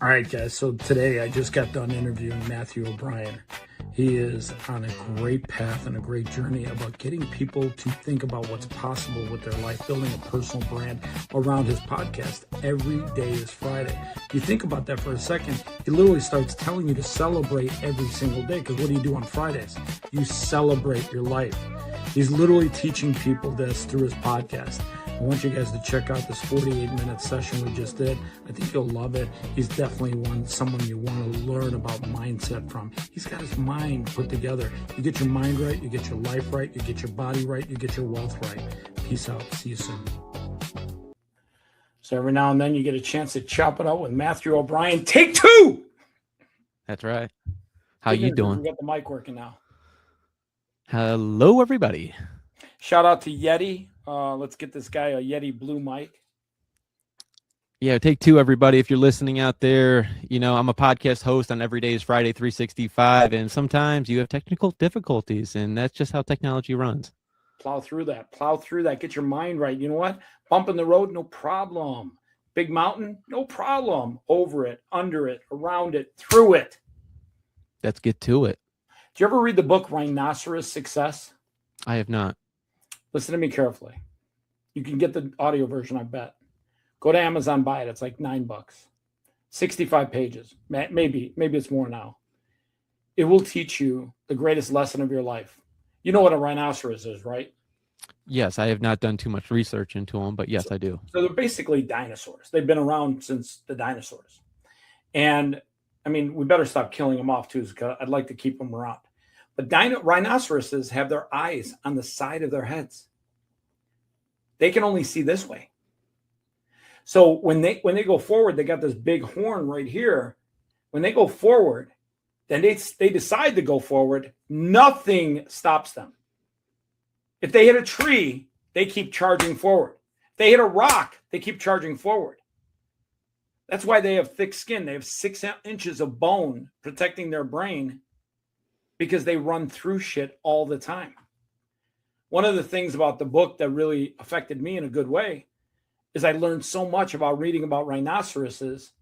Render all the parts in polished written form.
All right, guys. So today I just got done interviewing Matthew O'Brien. He is on a great path and a great journey about getting people to think about what's possible with their life, building a personal brand around his podcast. Every day is Friday. You think about that for a second, he literally starts telling you to celebrate every single day, because what do you do on Fridays? You celebrate your life. He's literally teaching people this through his podcast. I want you guys to check out this 48-minute session we just did. I think you'll love it. He's definitely someone you want to learn about mindset from. He's got his mind put together. You get your mind right, you get your life right, you get your body right, you get your wealth right. Peace out. See you soon. So every now and then you get a chance to chop it out with Matthew O'Brien. Take two! That's right. How you doing? We got the mic working now. Hello, everybody. Shout out to Yeti. Let's get this guy a Yeti blue mic. Yeah, take two, everybody. If you're listening out there, you know, I'm a podcast host on Every Day is Friday 365, and sometimes you have technical difficulties, and that's just how technology runs. Plow through that. Plow through that. Get your mind right. You know what? Bump in the road, no problem. Big mountain, no problem. Over it, under it, around it, through it. Let's get to it. Did you ever read the book Rhinoceros Success? I have not. Listen to me carefully. You can get the audio version, I bet. Go to Amazon, buy it. It's like $9. 65 pages. Maybe it's more now. It will teach you the greatest lesson of your life. You know what a rhinoceros is, right? Yes, I have not done too much research into them, but yes, I do. So they're basically dinosaurs. They've been around since the dinosaurs. And, I mean, we better stop killing them off, too, because I'd like to keep them around. But rhinoceroses have their eyes on the side of their heads. They can only see this way. So when they go forward, they got this big horn right here. When they go forward, then they decide to go forward. Nothing stops them. If they hit a tree, they keep charging forward. If they hit a rock, they keep charging forward. That's why they have thick skin. They have 6 inches of bone protecting their brain, because they run through shit all the time. One of the things about the book that really affected me in a good way is I learned so much about reading about rhinoceroses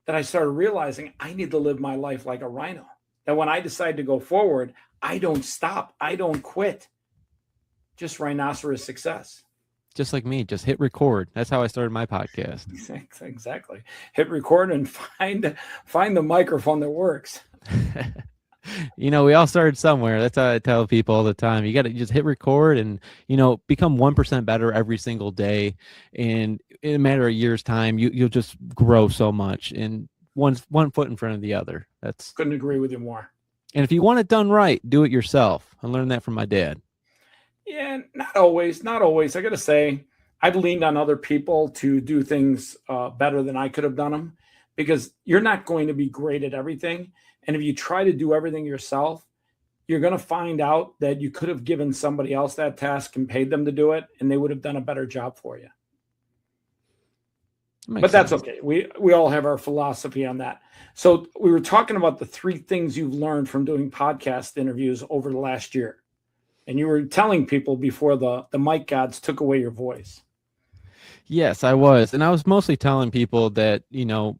that I started realizing I need to live my life like a rhino. That when I decide to go forward, I don't stop. I don't quit. Just rhinoceros success. Just like me, just hit record. That's how I started my podcast. Exactly. Hit record and find the microphone that works. You know, we all started somewhere. That's how I tell people all the time. You got to just hit record and, you know, become 1% better every single day. And in a matter of years' time, you'll just grow so much. And one foot in front of the other. Couldn't agree with you more. And if you want it done right, do it yourself. I learned that from my dad. Yeah, not always. I got to say, I've leaned on other people to do things better than I could have done them, because you're not going to be great at everything. And if you try to do everything yourself, you're going to find out that you could have given somebody else that task and paid them to do it, and they would have done a better job for you. But that's okay. We all have our philosophy on that. So we were talking about the 3 things you've learned from doing podcast interviews over the last year. And you were telling people before the mic gods took away your voice. Yes, I was. And I was mostly telling people that, you know,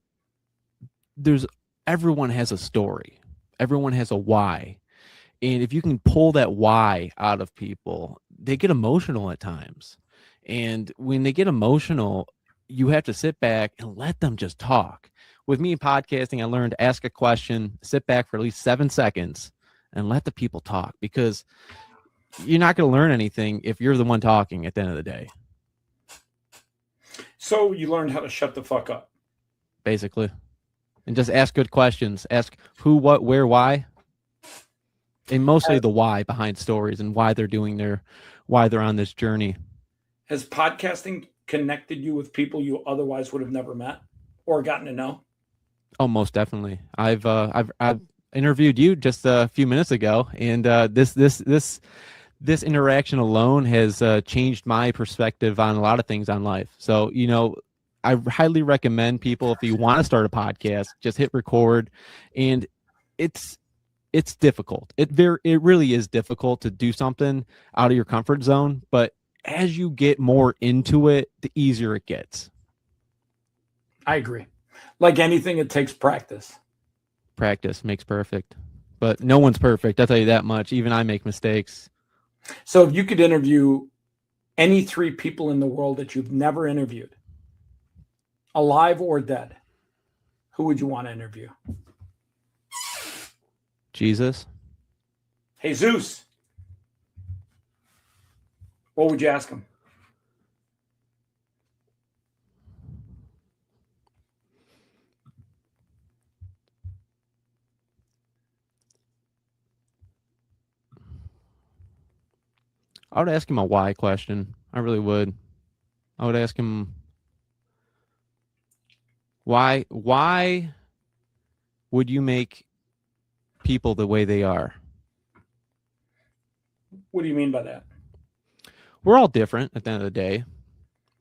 everyone has a story. Everyone has a why. And if you can pull that why out of people, they get emotional at times. And when they get emotional, you have to sit back and let them just talk. With me in podcasting, I learned to ask a question, sit back for at least 7 seconds, and let the people talk, because you're not going to learn anything if you're the one talking at the end of the day. So you learned how to shut the fuck up. Basically. And just ask good questions. Ask who, what, where, why. And mostly the why behind stories and why they're on this journey. Has podcasting connected you with people you otherwise would have never met or gotten to know? Oh, most definitely. I've interviewed you just a few minutes ago, and this interaction alone has changed my perspective on a lot of things on life. So, you know, I highly recommend people, if you want to start a podcast, just hit record. And it's difficult. It really is difficult to do something out of your comfort zone. But as you get more into it, the easier it gets. I agree. Like anything, it takes practice. Practice makes perfect, but no one's perfect. I'll tell you that much. Even I make mistakes. So if you could interview any 3 people in the world that you've never interviewed, alive or dead, who would you want to interview? Jesus. Jesus. What would you ask him? I would ask him a why question. I really would. I would ask him why would you make people the way they are? What do you mean by that? We're all different at the end of the day,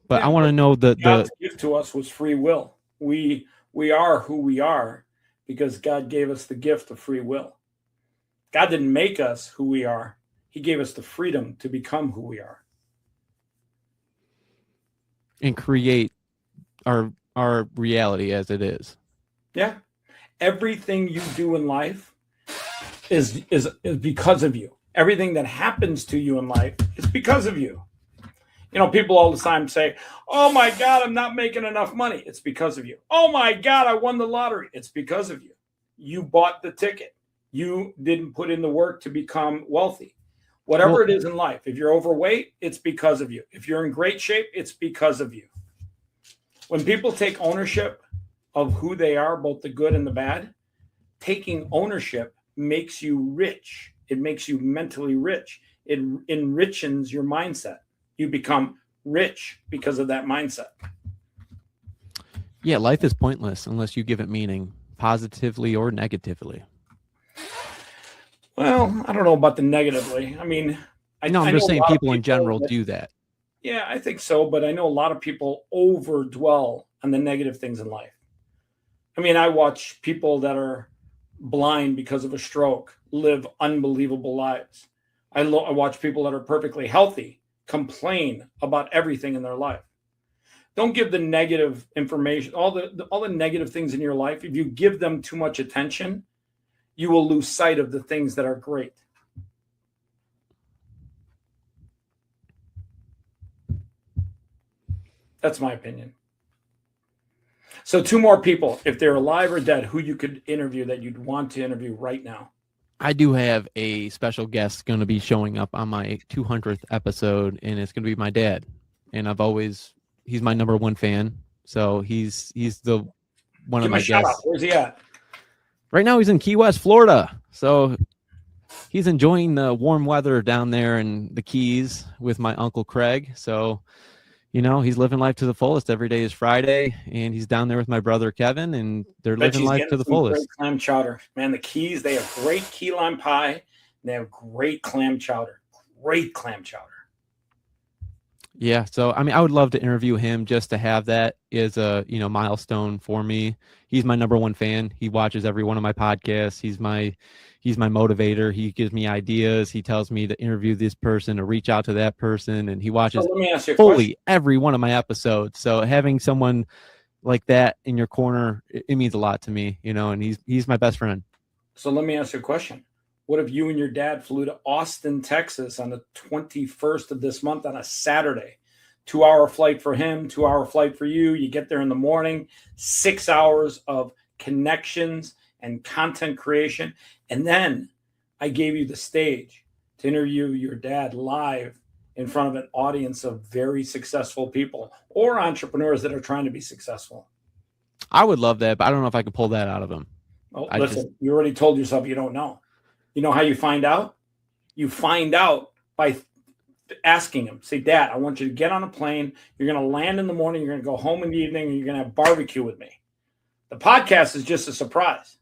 but Yeah, I want to know God's gift to us was free will. We are who we are because God gave us the gift of free will. God didn't make us who we are. He gave us the freedom to become who we are. and create our reality as it is. Yeah. Everything you do in life is because of you. Everything that happens to you in life is because of you. You know, people all the time say, "Oh my God, I'm not making enough money." It's because of you. "Oh my God, I won the lottery." It's because of you. You bought the ticket. You didn't put in the work to become wealthy. Whatever it is in life, if you're overweight, it's because of you. If you're in great shape, it's because of you. When people take ownership of who they are, both the good and the bad, taking ownership makes you rich. It makes you mentally rich. It enriches your mindset. You become rich because of that mindset. Yeah, life is pointless unless you give it meaning, positively or negatively. Well, I don't know about the negatively. I mean, I'm just saying people in general do that. Yeah, I think so. But I know a lot of people overdwell on the negative things in life. I mean, I watch people that are blind because of a stroke live unbelievable lives. I watch people that are perfectly healthy complain about everything in their life. Don't give the negative information, all the negative things in your life. If you give them too much attention, you will lose sight of the things that are great. That's my opinion. So 2 more people, if they're alive or dead, who you could interview that you'd want to interview right now. I do have a special guest going to be showing up on my 200th episode, and it's going to be my dad. And he's my number 1 fan. So he's the one Give of my guests. Where's he at? Right now he's in Key West, Florida. So he's enjoying the warm weather down there in the Keys with my Uncle Craig. So, you know, he's living life to the fullest. Every day is Friday, and he's down there with my brother Kevin, and they're living life to the fullest. Great clam chowder. Man, the Keys, they have great key lime pie, and they have great clam chowder. Great clam chowder. Yeah, so I mean, I would love to interview him just to have that as a milestone for me. He's my number 1 fan. He watches every one of my podcasts. He's my motivator. He gives me ideas. He tells me to interview this person, to reach out to that person, and he watches fully every one of my episodes. So having someone like that in your corner, it means a lot to me, and he's my best friend. So let me ask you a question. What if you and your dad flew to Austin, Texas on the 21st of this month on a Saturday? 2-hour flight for him, 2-hour flight for you. You get there in the morning, 6 hours of connections and content creation. And then I gave you the stage to interview your dad live in front of an audience of very successful people or entrepreneurs that are trying to be successful. I would love that, but I don't know if I could pull that out of him. Oh, listen, you already told yourself you don't know. You know how you find out? You find out by asking him. Say, "Dad, I want you to get on a plane. You're going to land in the morning. You're going to go home in the evening, and you're going to have barbecue with me." The podcast is just a surprise.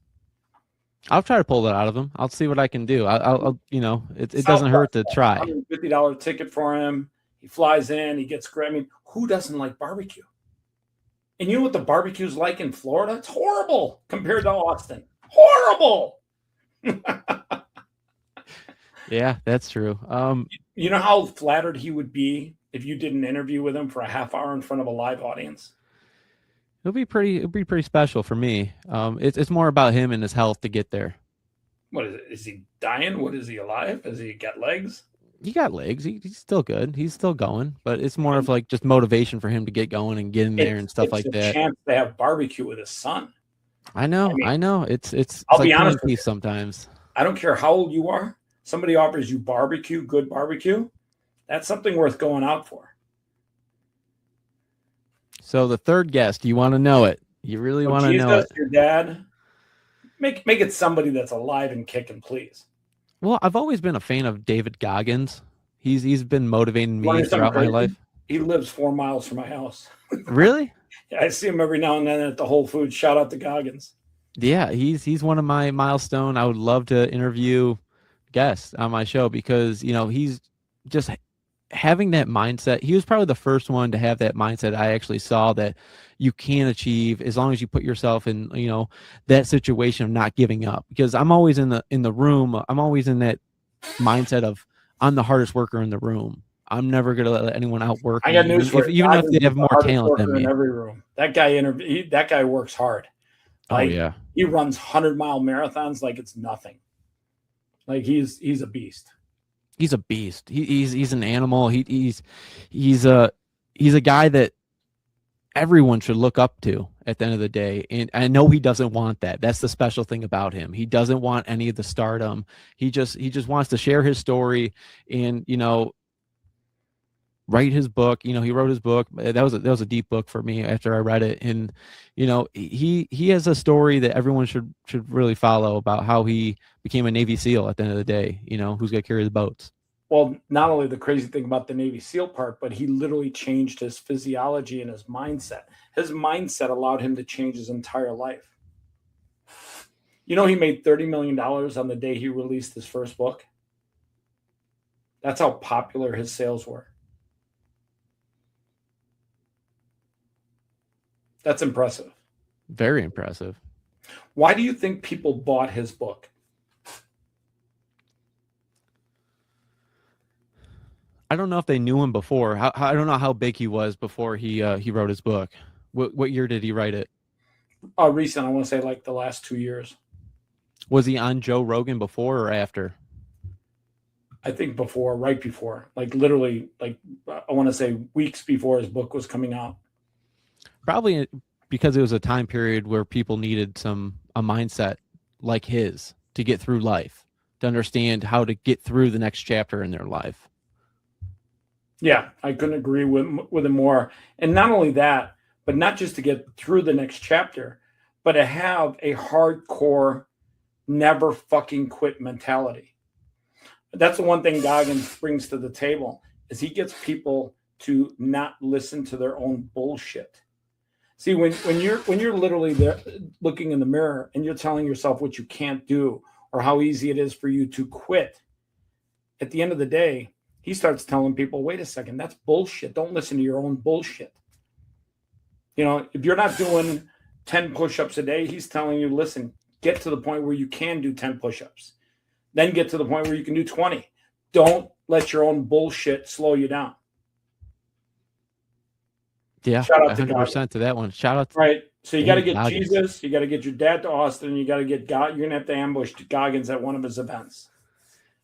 I'll try to pull that out of him. I'll see what I can do. I'll it doesn't hurt to try. $150 ticket for him. He flies in. He gets great. I mean, who doesn't like barbecue? And you know what the barbecue's like in Florida? It's horrible compared to Austin. Horrible. Yeah, that's true. You know how flattered he would be if you did an interview with him for a half hour in front of a live audience? It'll be pretty special for me. It's more about him and his health to get there. What is it? Is he dying? What is he alive? Has he got legs? He got legs. He's still good. He's still going, but it's more of And like just motivation for him to get going and get in there and stuff it's like a that. chance to have barbecue with his son. I know, I mean, I know. It's I'll like be pulling honest with teeth you. sometimes. I don't care how old you are. Somebody offers you barbecue, good barbecue. That's something worth going out for. So the third guest, you want to know it? You really So want to know Jesus, it? your dad, make it somebody that's alive and kicking, please. Well, I've always been a fan of David Goggins. He's been motivating You want to me hear something throughout my crazy? life. He lives 4 miles from my house. Really? I see him every now and then at the Whole Foods. Shout out to Goggins. Yeah, he's one of my milestone. I would love to interview guests on my show because he's just having that mindset. He was probably the first one to have that mindset. I actually saw that you can achieve as long as you put yourself in that situation of not giving up. Because I'm always in the room. I'm always in that mindset of I'm the hardest worker in the room. I'm never gonna let anyone outwork I me, got news for you. even if Goggins they is have the more hardest talent than worker in me. every room. That guy works hard. Oh Like yeah. he runs 100-mile marathons like it's nothing. Like he's a beast. He's a beast. He's an animal. He's a guy that everyone should look up to at the end of the day. And I know he doesn't want that. That's the special thing about him. He doesn't want any of the stardom. He just wants to share his story and write his book. He wrote his book. That was a deep book for me after I read it. And he has a story that everyone should really follow about how he became a Navy SEAL at the end of the day. Who's gonna carry the boats. Well, not only the crazy thing about the Navy SEAL part, but he literally changed his physiology and his mindset. His mindset allowed him to change his entire life. He made $30 million on the day he released his first book. That's how popular his sales were. That's impressive. Very impressive. Why do you think people bought his book? I don't know if they knew him before. I don't know how big he was before he wrote his book. What year did he write it? Recent, I want to say like the last 2 years. Was he on Joe Rogan before or after? I think before, right before, like literally, like I want to say weeks before his book was coming out. Probably because it was a time period where people needed a mindset like his to get through life, to understand how to get through the next chapter in their life. Yeah, I couldn't agree with him more. And not only that, but not just to get through the next chapter, but to have a hardcore, never fucking quit mentality. That's the one thing Goggins brings to the table is he gets people to not listen to their own bullshit. See, when you're literally there looking in the mirror and you're telling yourself what you can't do or how easy it is for you to quit, at the end of the day, he starts telling people, wait a second, that's bullshit. Don't listen to your own bullshit. If you're not doing 10 push-ups a day, he's telling you, listen, get to the point where you can do 10 push-ups. Then get to the point where you can do 20. Don't let your own bullshit slow you down. Yeah, Shout out 100% to that one. Shout out. Right. So you got to get Goggins. Jesus. You got to get your dad to Austin. And you got to get God. You're going to have to ambush Goggins at one of his events.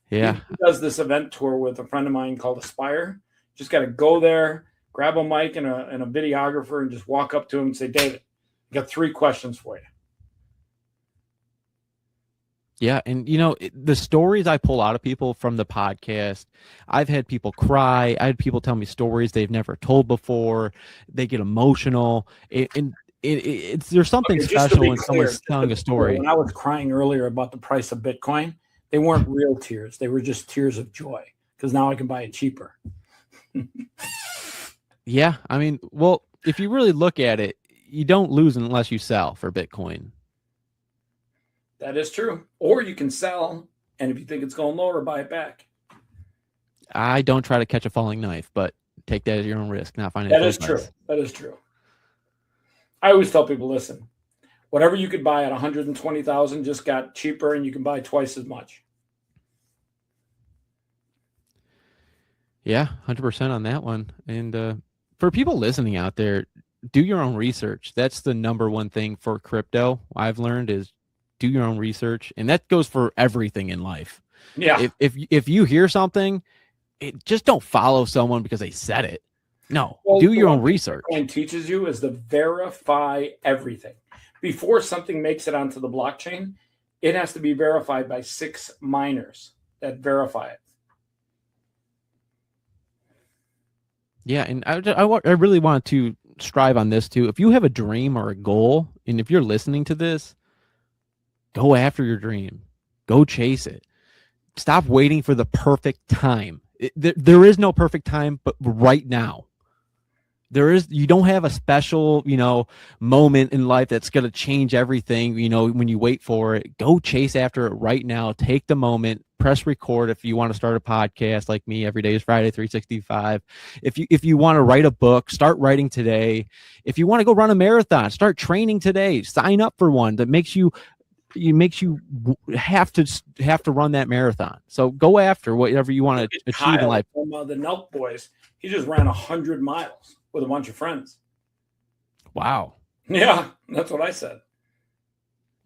Yeah. He does this event tour with a friend of mine called Aspire. Just got to go there, grab a mic and a videographer and just walk up to him and say, David, I got 3 questions for you. Yeah. And, the stories I pull out of people from the podcast, I've had people cry. I had people tell me stories they've never told before. They get emotional. There's something special when someone's telling a story. When I was crying earlier about the price of Bitcoin, they weren't real tears. They were just tears of joy because now I can buy it cheaper. Yeah. I mean, well, if you really look at it, you don't lose unless you sell for Bitcoin. That is true. Or you can sell, and if you think it's going lower, buy it back. I don't try to catch a falling knife, but take that at your own risk. Not finding that is true. That is true. I always tell people, listen, whatever you could buy at 120,000 just got cheaper, and you can buy twice as much. Yeah, 100% on that one. And for people listening out there, do your own research. That's the number one thing for crypto I've learned is do your own research. And that goes for everything in life. Yeah. If you hear something, just don't follow someone because they said it. No, Well, do the your one own thing research. Bitcoin teaches you is to verify everything. Before something makes it onto the blockchain, it has to be verified by 6 miners that verify it. Yeah, and I really want to strive on this too. If you have a dream or a goal, and if you're listening to this, go after your dream. Go chase it. Stop waiting for the perfect time. There is no perfect time, but right now. You don't have a special, moment in life that's going to change everything, when you wait for it. Go chase after it right now. Take the moment, press record if you want to start a podcast like me. Every day is Friday 365. If you want to write a book, start writing today. If you want to go run a marathon, start training today. Sign up for one that makes you have to run that marathon. So go after whatever you want to achieve in life. From the Nelk Boys, he just ran 100 miles with a bunch of friends. Wow. Yeah, that's what I said.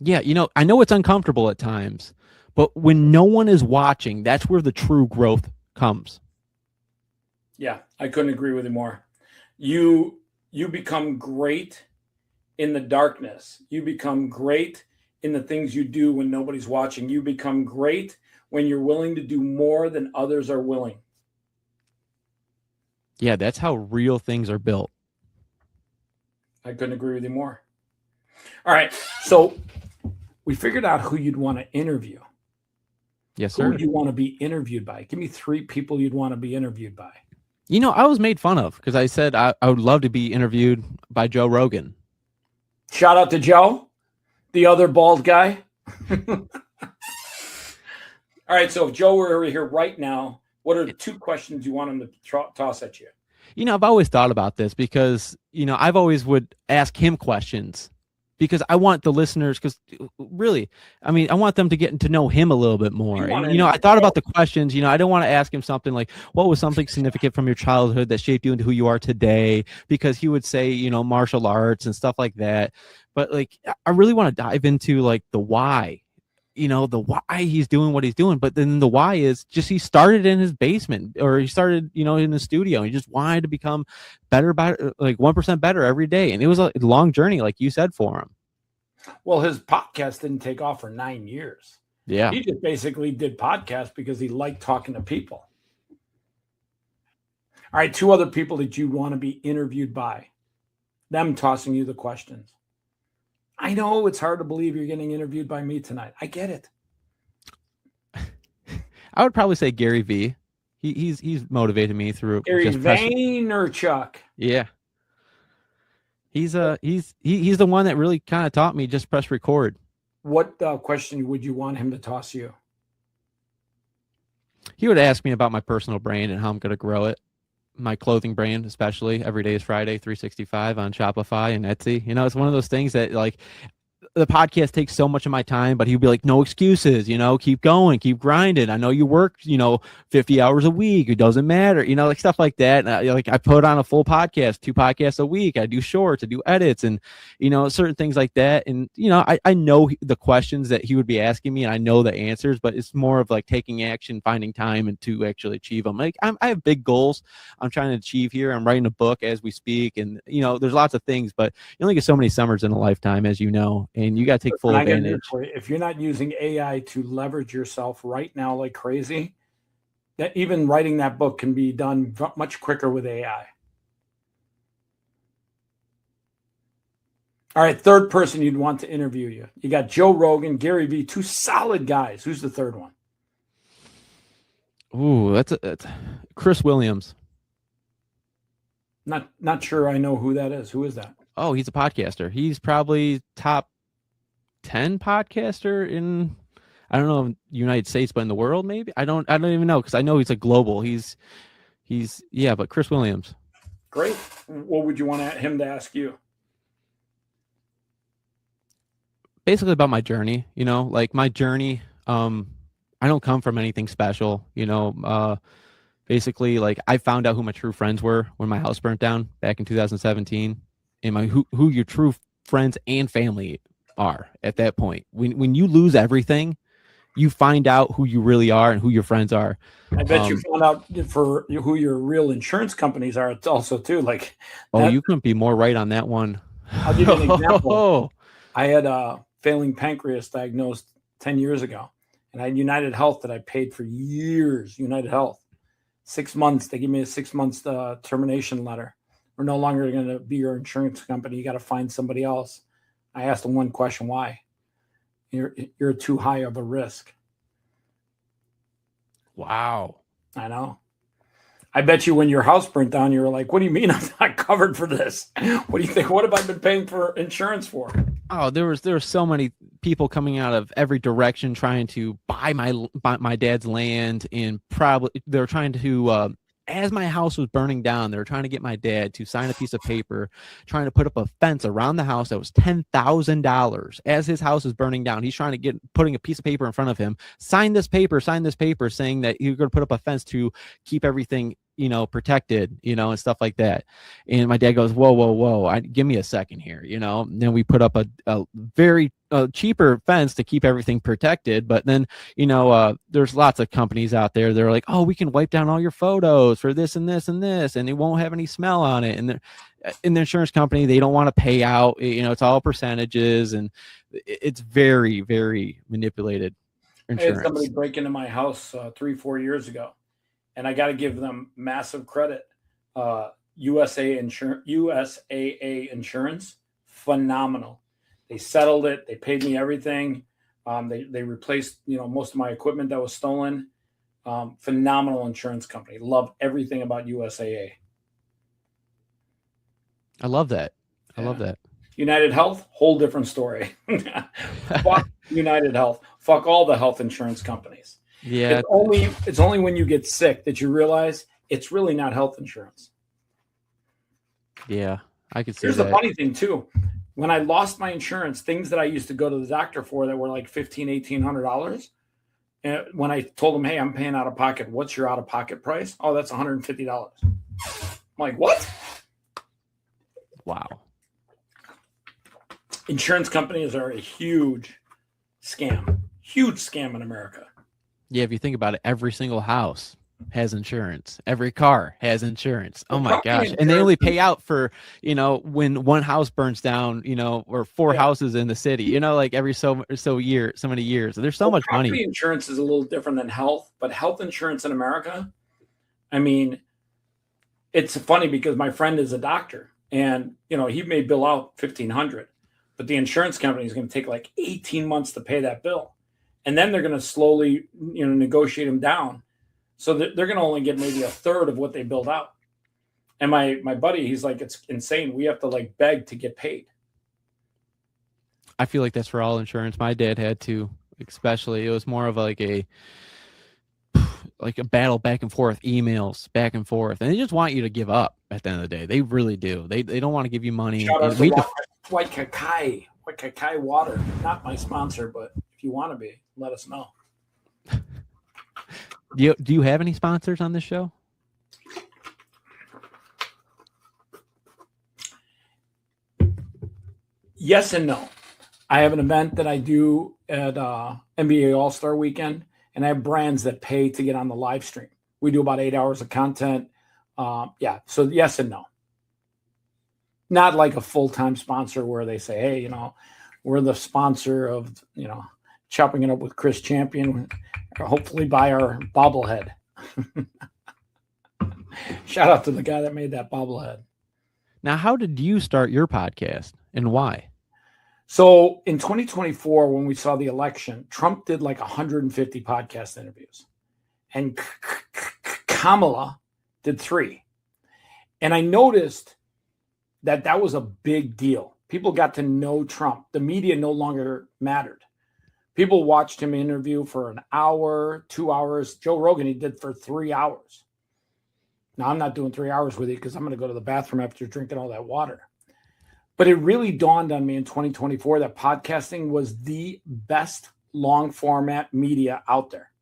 Yeah, I know it's uncomfortable at times, but when no one is watching, that's where the true growth comes. Yeah, I couldn't agree with you more. You become great in the darkness. You become great in the things you do when nobody's watching. You become great when you're willing to do more than others are willing. Yeah, that's how real things are built. I couldn't agree with you more. All right, so we figured out who you'd want to interview. Yes, sir. Who would you want to be interviewed by? Give me 3 people you'd want to be interviewed by. I was made fun of because I said I would love to be interviewed by Joe Rogan. Shout out to Joe, the other bald guy. All right, so if Joe were here right now, what are the 2 questions you want him to toss at you? I've always thought about this because, I've always would ask him questions because I want the listeners, because really, I want them to get to know him a little bit more. And, I thought about the questions, I don't want to ask him something like, what was something significant from your childhood that shaped you into who you are today? Because he would say, martial arts and stuff like that. But I really want to dive into the why. The why he's doing what he's doing, but then the why is just he started in his basement or he started, in the studio. And he just wanted to become better, 1% better every day. And it was a long journey, like you said, for him. Well, his podcast didn't take off for 9 years. Yeah. He just basically did podcasts because he liked talking to people. All right, 2 other people that you want to be interviewed by, them tossing you the questions. I know it's hard to believe you're getting interviewed by me tonight. I get it. I would probably say Gary Vee. He's motivated me through Gary Vaynerchuk. Yeah. He's the one that really kind of taught me just press record. What question would you want him to toss you? He would ask me about my personal brand and how I'm going to grow it. My clothing brand, especially. Every day is Friday 365 on Shopify and Etsy. It's one of those things that the podcast takes so much of my time, but he'd be like, no excuses, keep going, keep grinding. I know you work, 50 hours a week. It doesn't matter, stuff like that. And I put on a full podcast, 2 podcasts a week. I do shorts, I do edits and, certain things like that. And, I know the questions that he would be asking me and I know the answers, but it's more of taking action, finding time and to actually achieve them. I have big goals I'm trying to achieve here. I'm writing a book as we speak and, there's lots of things, but you only get so many summers in a lifetime, as you know. And you got to take full advantage. If you're not using AI to leverage yourself right now like crazy, that even writing that book can be done much quicker with AI. All right, 3rd person you'd want to interview you. You got Joe Rogan, Gary Vee, 2 solid guys. Who's the 3rd one? Ooh, that's Chris Williams. Not sure I know who that is. Who is that? Oh, he's a podcaster. He's probably top 10 podcaster in, I don't know, United States, but in the world, maybe. I don't even know because I know he's a global. He's but Chris Williams. Great. What would you want him to ask you? Basically about my journey. My journey. I don't come from anything special. Basically, I found out who my true friends were when my house burnt down back in 2017. and who your true friends and family are at that point. When you lose everything, you find out who you really are and who your friends are. I bet you found out for who your real insurance companies are also too. Like, you couldn't be more right on that one. I'll give you an example. I had a failing pancreas diagnosed 10 years ago, and I had United Health that I paid for years. United Health, 6 months. They gave me a 6 months termination letter. We're no longer going to be your insurance company. You got to find somebody else. I asked them one question: why? You're too high of a risk. Wow. I know. I bet you when your house burnt down, you were like, what do you mean I'm not covered for this? What do you think? What have I been paying for insurance for? Oh, there were so many people coming out of every direction trying to buy my dad's land, and probably they're trying to as my house was burning down, they were trying to get my dad to sign a piece of paper, trying to put up a fence around the house that was $10,000. As his house is burning down, he's trying to putting a piece of paper in front of him, sign this paper, saying that you're going to put up a fence to keep everything, protected, and stuff like that. And my dad goes, whoa, give me a second here, And then we put up a very cheaper fence to keep everything protected. But then, there's lots of companies out there. They're like, oh, we can wipe down all your photos for this and this and this, and it won't have any smell on it. And in the insurance company, they don't want to pay out, it's all percentages, and it's very, very manipulated insurance. I had somebody break into my house 3-4 years ago, and I got to give them massive credit. USAA Insurance, phenomenal. They settled it. They paid me everything. They replaced, most of my equipment that was stolen. Phenomenal insurance company. Love everything about USAA. I love that. I love that. United Health, whole different story. Fuck United Health. Fuck all the health insurance companies. Yeah. It's only when you get sick that you realize it's really not health insurance. Yeah, I could see Here's that. the funny thing too. When I lost my insurance, things that I used to go to the doctor for that were like $1,500-$1,800. And when I told them, hey, I'm paying out of pocket, what's your out of pocket price? Oh, that's $150. I'm like, what? Wow. Insurance companies are a huge scam in America. Yeah, if you think about it, every single house has insurance. Every car has insurance. Oh my gosh. And they only pay out for, when one house burns down, or four houses in the city, like every so many years. There's so much money. Insurance is a little different than health, but health insurance in America, I mean, it's funny because my friend is a doctor, and, he may bill out $1,500, but the insurance company is going to take like 18 months to pay that bill. And then they're going to slowly, negotiate them down. So they're going to only get maybe a third of what they billed out. And my buddy, he's like, it's insane. We have to like beg to get paid. I feel like that's for all insurance. My dad had to, especially. It was more of like a battle back and forth, emails back and forth. And they just want you to give up at the end of the day. They really do. They don't want to give you money. Shout out to White Kakai water. Not my sponsor, but if you want to be, let us know. Do you have any sponsors on this show? Yes and no. I have an event that I do at NBA All-Star Weekend, and I have brands that pay to get on the live stream. We do about 8 hours of content. So yes and no. Not like a full-time sponsor where they say, hey, we're the sponsor of, Chopping It Up with Chris Champion. Hopefully buy our bobblehead. Shout out to the guy that made that bobblehead. Now, how did you start your podcast and why? So in 2024, when we saw the election, Trump did like 150 podcast interviews, and Kamala did 3. And I noticed that was a big deal. People got to know Trump. The media no longer mattered. People watched him interview for an hour, 2 hours. Joe Rogan, he did for 3 hours. Now, I'm not doing 3 hours with you because I'm going to go to the bathroom after drinking all that water. But it really dawned on me in 2024 that podcasting was the best long format media out there.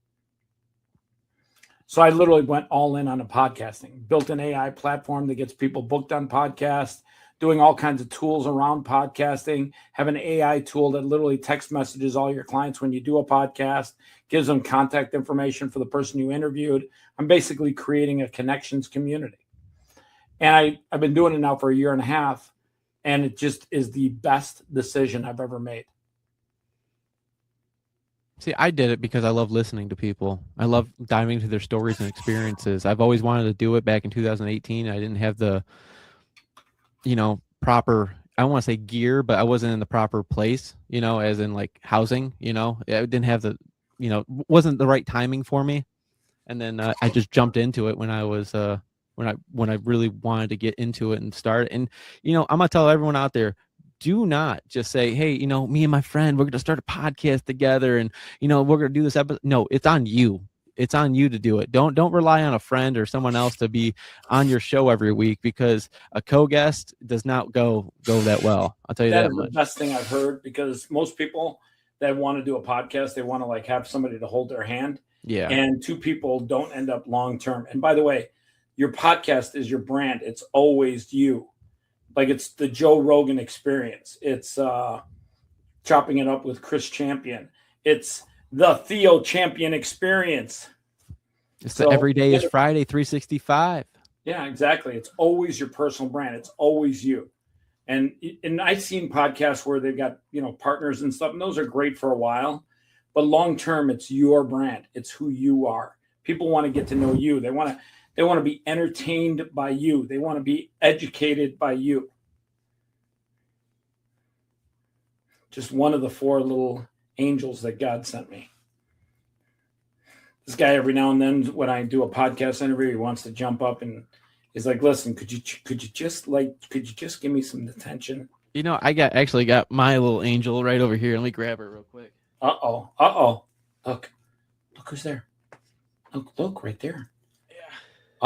So I literally went all in on the podcasting, built an AI platform that gets people booked on podcasts, doing all kinds of tools around podcasting, have an AI tool that literally text messages all your clients when you do a podcast, gives them contact information for the person you interviewed. I'm basically creating a connections community. And I've been doing it now for a year and a half, and it just is the best decision I've ever made. See, I did it because I love listening to people. I love diving into their stories and experiences. I've always wanted to do it back in 2018. I didn't have the, proper, I don't want to say gear, but I wasn't in the proper place, as in like housing, I didn't have the, wasn't the right timing for me. And then I just jumped into it when I was, when I really wanted to get into it and start. And, I'm going to tell everyone out there, do not just say, hey, me and my friend, we're going to start a podcast together and, we're going to do this episode. No, it's on you. It's on you to do it. Don't rely on a friend or someone else to be on your show every week, because a co-guest does not go that well. I'll tell you that much. That's the best thing I've heard, because most people that want to do a podcast, they want to like have somebody to hold their hand. Yeah. And two people don't end up long-term. And by the way, your podcast is your brand. It's always you. Like, it's the Joe Rogan experience. It's chopping it up with Chris Champion. It's the Theo Champion experience. It's the every day is Friday 365. Yeah, exactly. It's always your personal brand. It's always you. And I've seen podcasts where they've got, partners and stuff, and those are great for a while. But long-term, it's your brand. It's who you are. People want to get to know you. They want to be entertained by you. They want to be educated by you. Just one of the 4 little angels that God sent me. This guy, every now and then when I do a podcast interview, he wants to jump up and he's like, listen, could you just give me some attention? I actually got my little angel right over here. Let me grab her real quick. Uh-oh. Look who's there. Look right there. Yeah.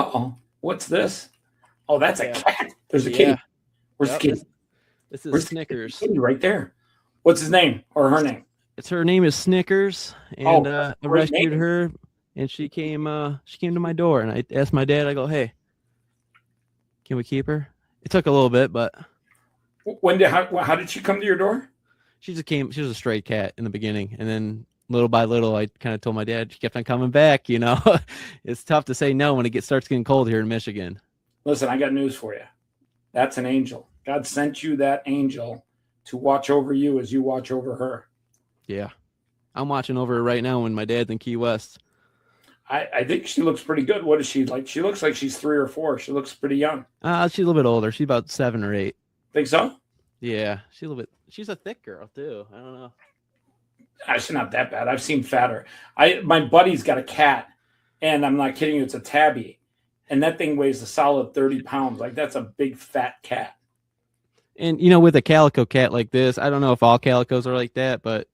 Uh-oh. What's this? Oh, that's a cat. There's a kitty. Where's the kitty? This is Snickers. Kitty right there. What's his name or her name? Her name is Snickers, and I rescued her, and she came to my door, and I asked my dad, I go, hey, can we keep her? It took a little bit, but how did she come to your door? She was a stray cat in the beginning, and then little by little, I kind of told my dad, she kept on coming back. It's tough to say no when it starts getting cold here in Michigan. Listen, I got news for you. That's an angel. God sent you that angel to watch over you as you watch over her. Yeah. I'm watching over her right now when my dad's in Key West. I think she looks pretty good. What is she like? She looks like she's 3 or 4. She looks pretty young. She's a little bit older. She's about 7 or 8. Think so? Yeah. She's a thick girl too. I don't know. She's not that bad. I've seen fatter. My buddy's got a cat, and I'm not kidding you. It's a tabby, and that thing weighs a solid 30 pounds. Like, that's a big fat cat. And with a calico cat like this, I don't know if all calicos are like that, but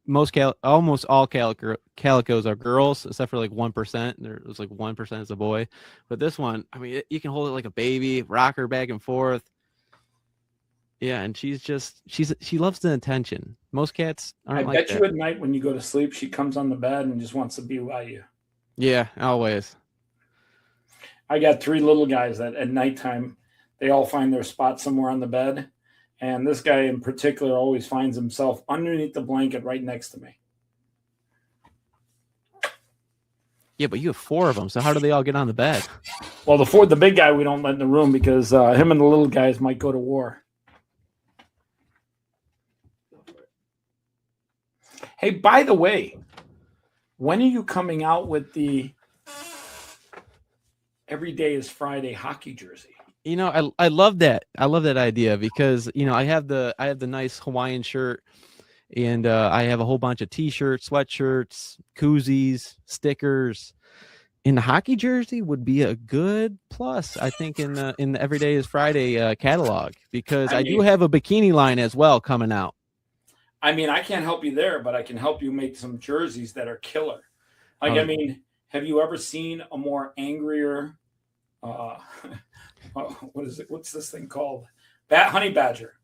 almost all calicos are girls, except for like 1%. There's like 1% is a boy. But this one, I mean, you can hold it like a baby, rock her back and forth. Yeah, and she loves the attention. Most cats aren't like that. I bet you at night when you go to sleep, she comes on the bed and just wants to be by you. Yeah, always. I got 3 little guys that at nighttime, they all find their spot somewhere on the bed. And this guy in particular always finds himself underneath the blanket right next to me. Yeah, but you have 4 of them, so how do they all get on the bed? Well, the big guy we don't let in the room because him and the little guys might go to war. Hey, by the way, when are you coming out with the Every Day is Friday hockey jersey? I love that. I love that idea because, I have the nice Hawaiian shirt, and I have a whole bunch of t-shirts, sweatshirts, koozies, stickers. And the hockey jersey would be a good plus, I think, in the Every Day is Friday catalog, because I do have a bikini line as well coming out. I mean, I can't help you there, but I can help you make some jerseys that are killer. Like, I mean, have you ever seen a more angrier what is it? What's this thing called? Honey badger.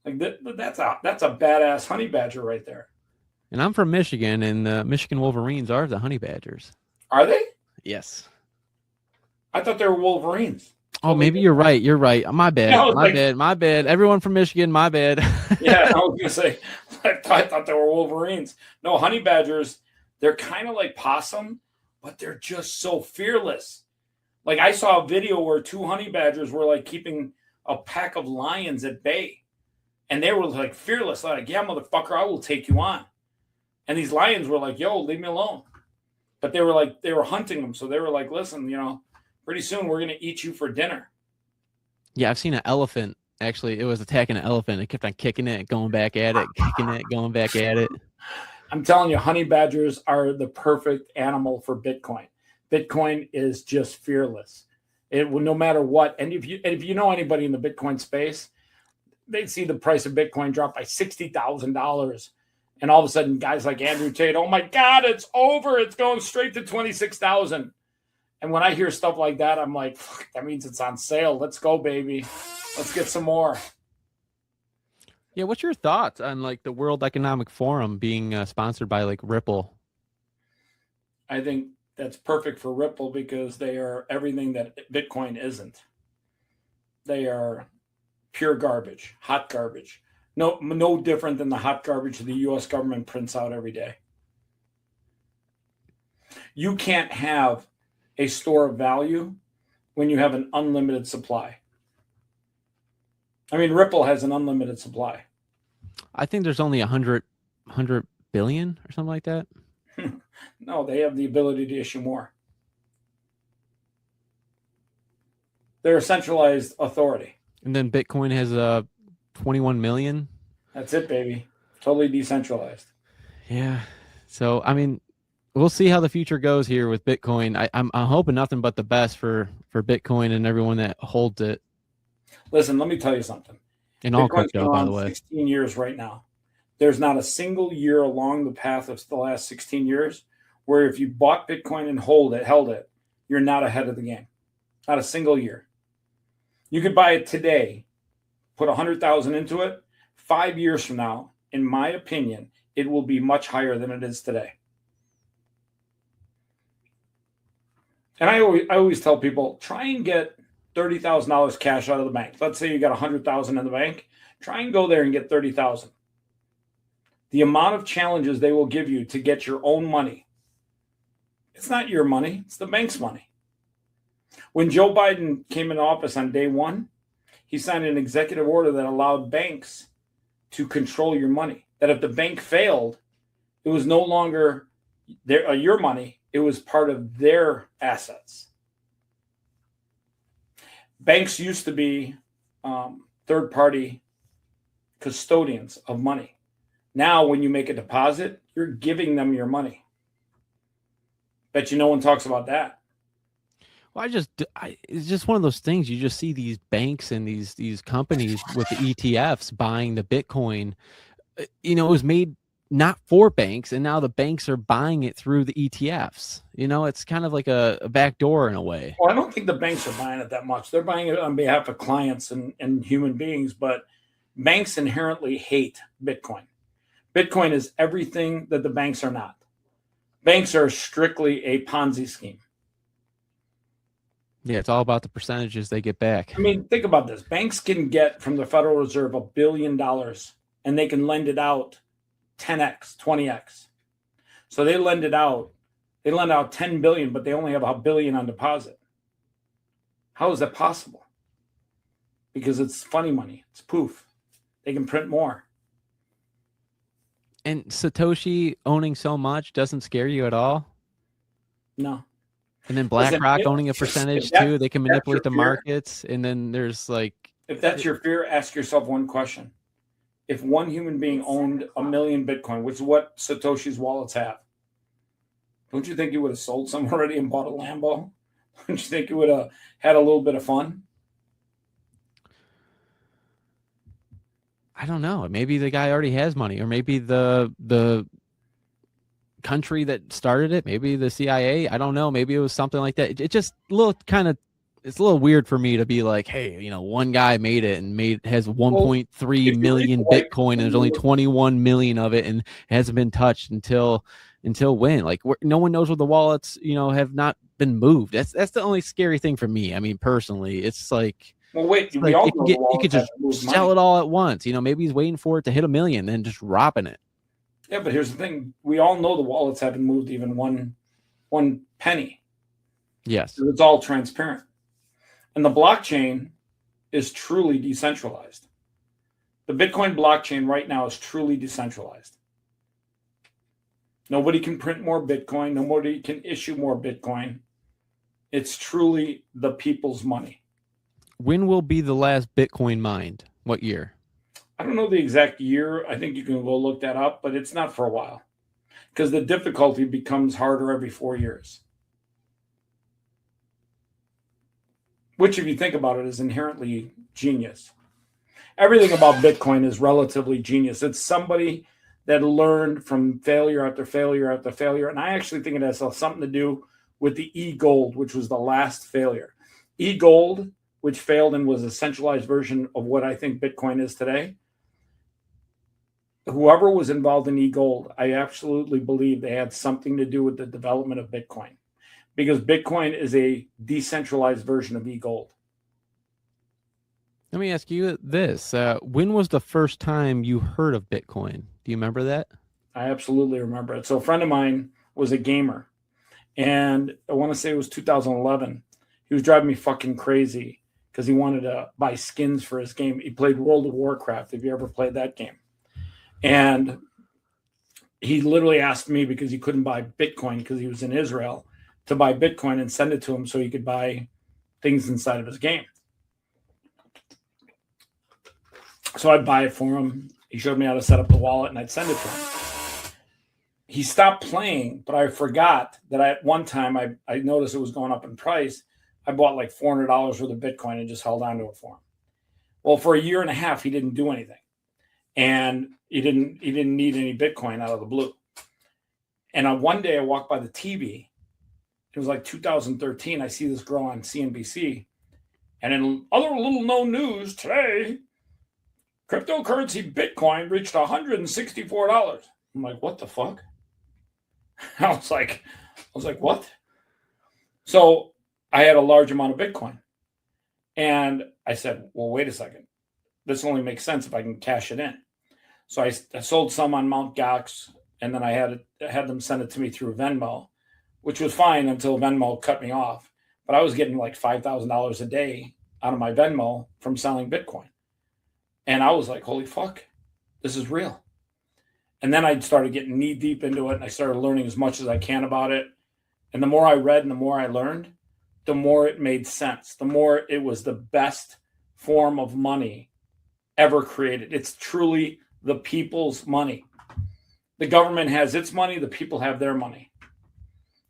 Like that's a badass honey badger right there. And I'm from Michigan, and the Michigan Wolverines are the honey badgers. Are they? Yes. I thought they were Wolverines. Oh, maybe you're right. You're right. My bad. No, My bad. My bad. Everyone from Michigan, my bad. Yeah, I was gonna say, I thought they were Wolverines. No, honey badgers, they're kind of like possum, but they're just so fearless. Like I saw a video where two honey badgers were like keeping a pack of lions at bay, and they were like fearless, like, yeah, motherfucker, I will take you on. And these lions were like, yo, leave me alone. But they were hunting them, so they were like, listen, pretty soon we're gonna eat you for dinner. Yeah, I've seen an elephant. Actually, it was attacking an elephant. It kept on kicking it, going back at it, kicking it, going back at it. I'm telling you, honey badgers are the perfect animal for Bitcoin. Bitcoin is just fearless. It will, no matter what. And if you know anybody in the Bitcoin space, they see the price of Bitcoin drop by $60,000. And all of a sudden, guys like Andrew Tate, oh my God, it's over. It's going straight to 26,000. And when I hear stuff like that, I'm like, fuck, that means it's on sale. Let's go, baby. Let's get some more. Yeah, what's your thoughts on like the World Economic Forum being sponsored by like Ripple? I think that's perfect for Ripple because they are everything that Bitcoin isn't. They are pure garbage, hot garbage. No different than the hot garbage the U.S. government prints out every day. You can't have a store of value when you have an unlimited supply. I mean, Ripple has an unlimited supply. I think there's only 100 billion or something like that. No, they have the ability to issue more. They're a centralized authority. And then Bitcoin has 21 million. That's it, baby. Totally decentralized. Yeah. So, I mean, we'll see how the future goes here with Bitcoin. I'm hoping nothing but the best for Bitcoin and everyone that holds it. Listen, let me tell you something. And all crypto, by the way. 16 years right now. There's not a single year along the path of the last 16 years where if you bought Bitcoin and held it, you're not ahead of the game. Not a single year. You could buy it today, put 100,000 into it. 5 years from now, in my opinion, it will be much higher than it is today. And I always tell people, try and get $30,000 cash out of the bank. Let's say you got 100,000 in the bank. Try and go there and get 30,000. The amount of challenges they will give you to get your own money. It's not your money. It's the bank's money. When Joe Biden came into office on day one, he signed an executive order that allowed banks to control your money. That if the bank failed, it was no longer your money. It was part of their assets. Banks used to be third-party custodians of money. Now, when you make a deposit, you're giving them your money. Bet you no one talks about that. Well, it's just one of those things. You just see these banks and these companies with the ETFs buying the Bitcoin. It was made not for banks, and now the banks are buying it through the ETFs. It's kind of like a backdoor in a way. Well, I don't think the banks are buying it that much. They're buying it on behalf of clients and human beings, but banks inherently hate Bitcoin. Bitcoin is everything that the banks are not. Banks are strictly a Ponzi scheme. Yeah, it's all about the percentages they get back. I mean, think about this. Banks can get from the Federal Reserve $1 billion, and they can lend it out 10x, 20x. So they lend out 10 billion, but they only have $1 billion on deposit. How is that possible? Because it's funny money. It's poof. They can print more. And Satoshi owning so much doesn't scare you at all? No. And then BlackRock owning a percentage too. They can manipulate the markets. And then there's like... If that's your fear, ask yourself one question. If one human being owned 1 million Bitcoin, which is what Satoshi's wallets have, don't you think you would have sold some already and bought a Lambo? Don't you think you would have had a little bit of fun? I don't know. Maybe the guy already has money, or maybe the country that started it, maybe the CIA. I don't know. Maybe it was something like that. It just looked kind of it's a little weird for me to be like, hey, one guy made it and has 1.3 million Bitcoin, and there's only 21 million of it, and it hasn't been touched until when? Like, no one knows where the wallets, have not been moved. That's the only scary thing for me. I mean, personally, it's like, well, wait, we all know you could just sell it all at once. Maybe he's waiting for it to hit 1 million, then just dropping it. Yeah, but here's the thing: we all know the wallets haven't moved even one penny. Yes, it's all transparent. And the blockchain is truly decentralized. The Bitcoin blockchain right now is truly decentralized. Nobody can print more Bitcoin. Nobody can issue more Bitcoin. It's truly the people's money. When will be the last Bitcoin mined? What year? I don't know the exact year. I think you can go look that up, but it's not for a while because the difficulty becomes harder every 4 years. Which, if you think about it, is inherently genius. Everything about Bitcoin is relatively genius. It's somebody that learned from failure after failure after failure. And I actually think it has something to do with the e-gold, which was the last failure. E-gold, which failed and was a centralized version of what I think Bitcoin is today. Whoever was involved in e-gold, I absolutely believe they had something to do with the development of Bitcoin. Because Bitcoin is a decentralized version of e-gold. Let me ask you this. When was the first time you heard of Bitcoin? Do you remember that? I absolutely remember it. So a friend of mine was a gamer. And I want to say it was 2011. He was driving me fucking crazy because he wanted to buy skins for his game. He played World of Warcraft. Have you ever played that game? And he literally asked me, because he couldn't buy Bitcoin because he was in Israel, to buy Bitcoin and send it to him so he could buy things inside of his game. So I'd buy it for him. He showed me how to set up the wallet and I'd send it to him. He stopped playing, but I forgot that at one time I noticed it was going up in price. I bought like $400 worth of Bitcoin and just held on to it for him. Well, for a year and a half, he didn't do anything. And he didn't need any Bitcoin out of the blue. And one day I walked by the TV. It was like 2013. I see this girl on CNBC. And in other little known news today, cryptocurrency Bitcoin reached $164. I'm like, what the fuck? I was like, what? So I had a large amount of Bitcoin. And I said, well, wait a second. This only makes sense if I can cash it in. So I sold some on Mt. Gox, and then I had them send it to me through Venmo, which was fine until Venmo cut me off. But I was getting like $5,000 a day out of my Venmo from selling Bitcoin. And I was like, holy fuck, this is real. And then I started getting knee deep into it, and I started learning as much as I can about it. And the more I read and the more I learned, the more it made sense, the more it was the best form of money ever created. It's truly the people's money. The government has its money, the people have their money.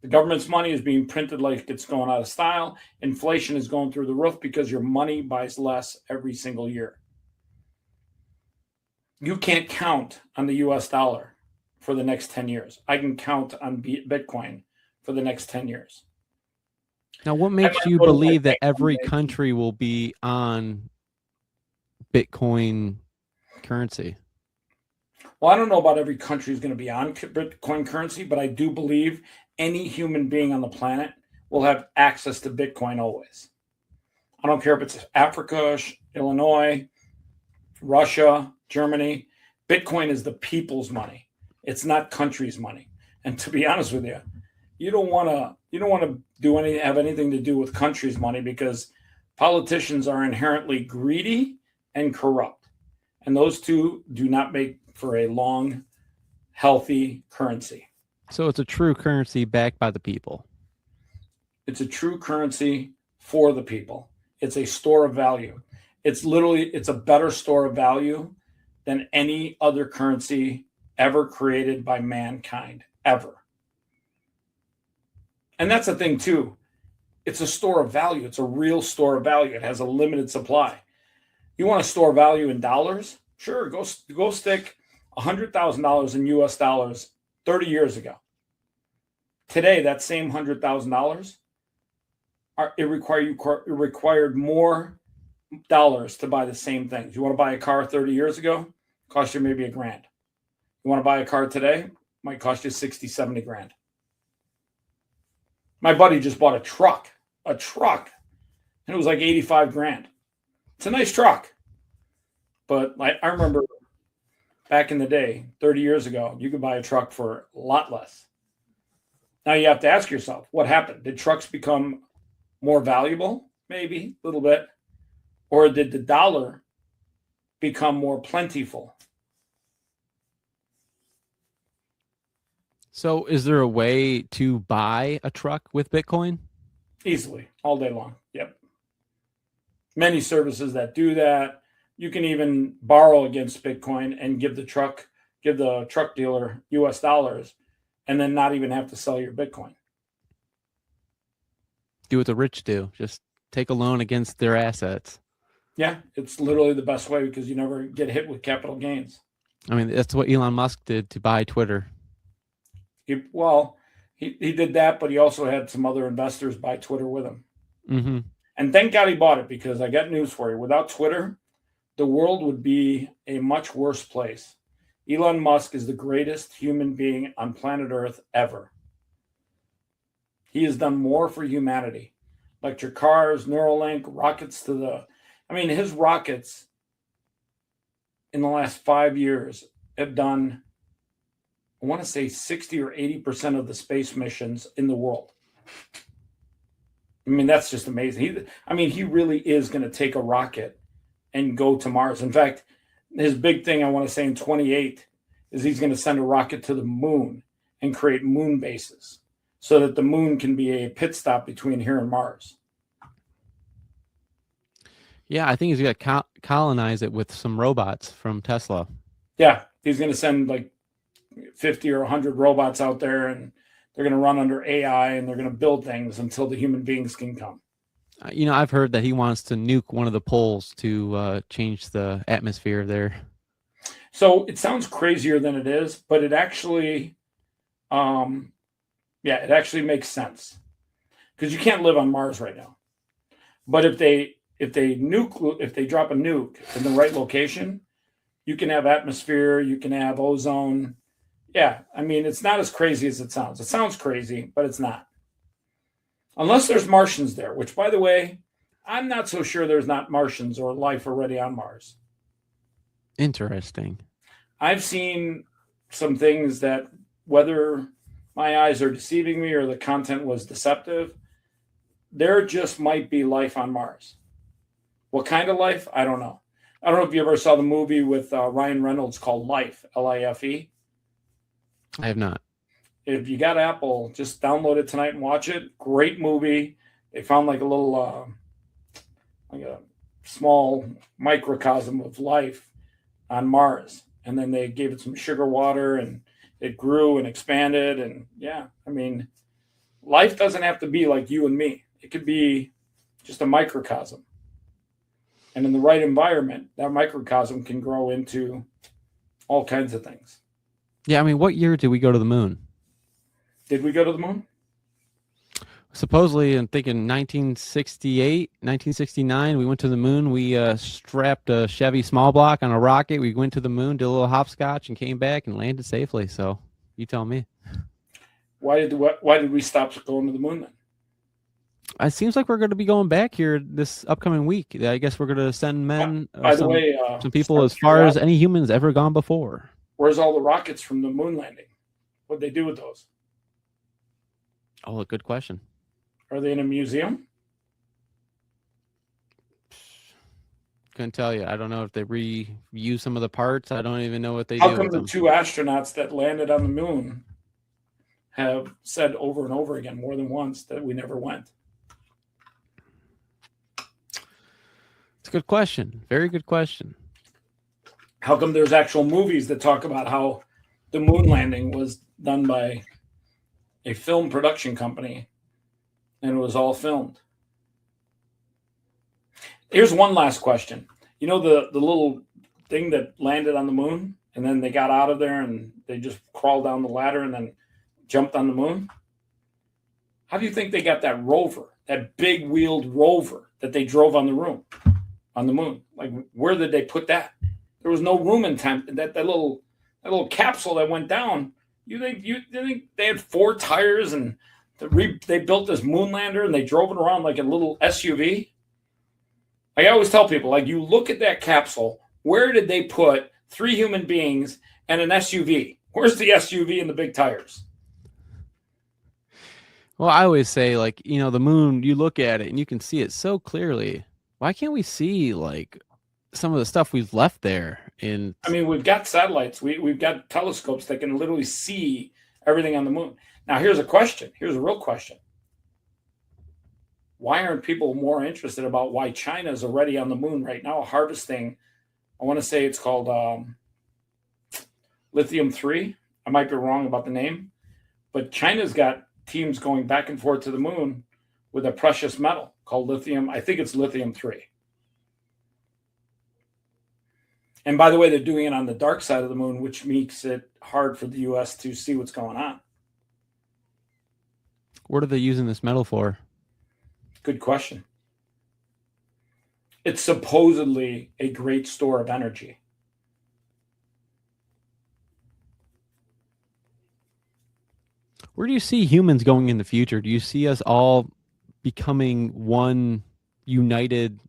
The government's money is being printed like it's going out of style. Inflation is going through the roof because your money buys less every single year. You can't count on the US dollar for the next 10 years. I can count on Bitcoin for the next 10 years. Now, what makes you believe that every country will be on Bitcoin currency? Well, I don't know about every country is going to be on Bitcoin currency, but I do believe any human being on the planet will have access to Bitcoin always. I don't care if it's Africa, Illinois, Russia, Germany. Bitcoin is the people's money. It's not countries' money. And to be honest with you, you don't want to have anything to do with countries' money, because politicians are inherently greedy and corrupt. And those two do not make for a long, healthy currency. So it's a true currency backed by the people. It's a true currency for the people. It's a store of value. It's a better store of value than any other currency ever created by mankind, ever. And that's the thing too. It's a store of value. It's a real store of value. It has a limited supply. You want to store value in dollars? Sure, go stick $100,000 in US dollars 30 years ago. Today, that same $100,000 it required more dollars to buy the same things. You want to buy a car 30 years ago, cost you maybe $1,000. You want to buy a car today, might cost you 60, 70 grand. My buddy just bought a truck, and it was like 85 grand. It's a nice truck. But I remember back in the day, 30 years ago, you could buy a truck for a lot less. Now you have to ask yourself, what happened? Did trucks become more valuable? Maybe a little bit. Or did the dollar become more plentiful? So is there a way to buy a truck with Bitcoin? Easily, all day long. Yep. Many services that do that. You can even borrow against Bitcoin and give the truck dealer US dollars and then not even have to sell your Bitcoin. Do what the rich do. Just take a loan against their assets. Yeah, it's literally the best way because you never get hit with capital gains. I mean, that's what Elon Musk did to buy Twitter. He did that, but he also had some other investors buy Twitter with him. Mm-hmm. And thank God he bought it, because I got news for you. Without Twitter, the world would be a much worse place. Elon Musk is the greatest human being on planet Earth ever. He has done more for humanity. Electric cars, Neuralink, rockets his rockets in the last 5 years have done, I want to say 60 or 80% of the space missions in the world. I mean, that's just amazing. He really is going to take a rocket and go to Mars. In fact, his big thing I want to say in 28 is he's going to send a rocket to the moon and create moon bases so that the moon can be a pit stop between here and Mars. Yeah, I think he's going to colonize it with some robots from Tesla. Yeah, he's going to send like 50 or 100 robots out there, and they're going to run under AI, and they're going to build things until the human beings can come. I've heard that he wants to nuke one of the poles to change the atmosphere there. So it sounds crazier than it is, but it actually, it actually makes sense, because you can't live on Mars right now. But if they drop a nuke in the right location, you can have atmosphere, you can have ozone. Yeah, I mean, it's not as crazy as it sounds. It sounds crazy, but it's not. Unless there's Martians there, which, by the way, I'm not so sure there's not Martians or life already on Mars. Interesting. I've seen some things that, whether my eyes are deceiving me or the content was deceptive, there just might be life on Mars. What kind of life? I don't know. I don't know if you ever saw the movie with Ryan Reynolds called Life, Life. I have not. If you got Apple, just download it tonight and watch it. Great movie. They found like a little, like a small microcosm of life on Mars. And then they gave it some sugar water, and it grew and expanded. And yeah, I mean, life doesn't have to be like you and me. It could be just a microcosm. And in the right environment, that microcosm can grow into all kinds of things. Yeah, I mean, what year did we go to the moon? Did we go to the moon? Supposedly, I'm thinking 1968, 1969, we went to the moon. We strapped a Chevy small block on a rocket. We went to the moon, did a little hopscotch, and came back and landed safely. So you tell me. Why did we stop going to the moon then? It seems like we're going to be going back here this upcoming week. I guess we're going to send men, By the way, some people as far as any humans ever gone before. Where's all the rockets from the moon landing? What'd they do with those? Oh, a good question. Are they in a museum? Couldn't tell you. I don't know if they reuse some of the parts. I don't even know what they do. How come the two astronauts that landed on the moon have said over and over again, more than once, that we never went? It's a good question. Very good question. How come there's actual movies that talk about how the moon landing was done by a film production company and it was all filmed? Here's one last question. You know the little thing that landed on the moon and then they got out of there and they just crawled down the ladder and then jumped on the moon? How do you think they got that rover, that big wheeled rover that they drove on the moon? Like, where did they put that? There was no room in time. That little capsule that went down. You think they had 4 tires and they built this moon lander and they drove it around like a little SUV? Like I always tell people, like, you look at that capsule, where did they put 3 human beings and an SUV? Where's the SUV and the big tires? Well, I always say, like, the moon, you look at it and you can see it so clearly. Why can't we see, like, some of the stuff we've left there? I mean, we've got satellites. We've got telescopes that can literally see everything on the moon. Now, here's a question. Here's a real question. Why aren't people more interested about why China is already on the moon right now harvesting? I want to say it's called lithium-3. I might be wrong about the name, but China's got teams going back and forth to the moon with a precious metal called lithium. I think it's lithium-3. And by the way, they're doing it on the dark side of the moon, which makes it hard for the U.S. to see what's going on. What are they using this metal for? Good question. It's supposedly a great store of energy. Where do you see humans going in the future? Do you see us all becoming one united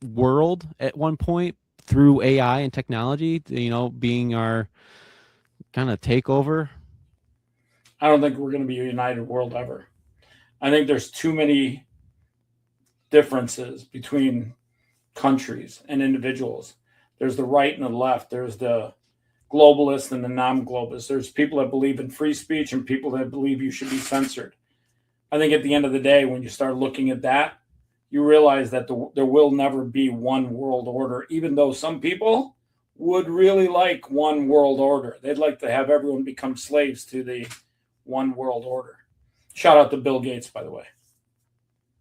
world at one point through AI and technology, being our kind of takeover? I don't think we're going to be a united world ever. I think there's too many differences between countries and individuals. There's the right and the left. There's the globalists and the non-globalists. There's people that believe in free speech and people that believe you should be censored. I think at the end of the day, when you start looking at that, you realize that there will never be one world order, even though some people would really like one world order. They'd like to have everyone become slaves to the one world order. Shout out to Bill Gates, by the way.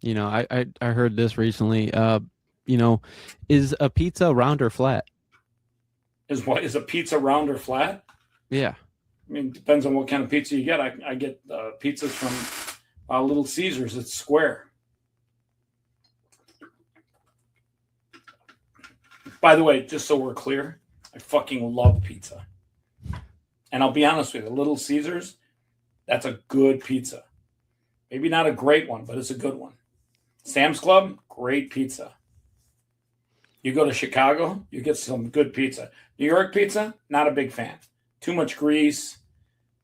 I heard this recently. Is a pizza round or flat? Is a pizza round or flat? Yeah. I mean, depends on what kind of pizza you get. I get pizzas from Little Caesars. It's square. By the way, just so we're clear, I fucking love pizza. And I'll be honest with you, Little Caesars, that's a good pizza. Maybe not a great one, but it's a good one. Sam's Club, great pizza. You go to Chicago, you get some good pizza. New York pizza, not a big fan. Too much grease.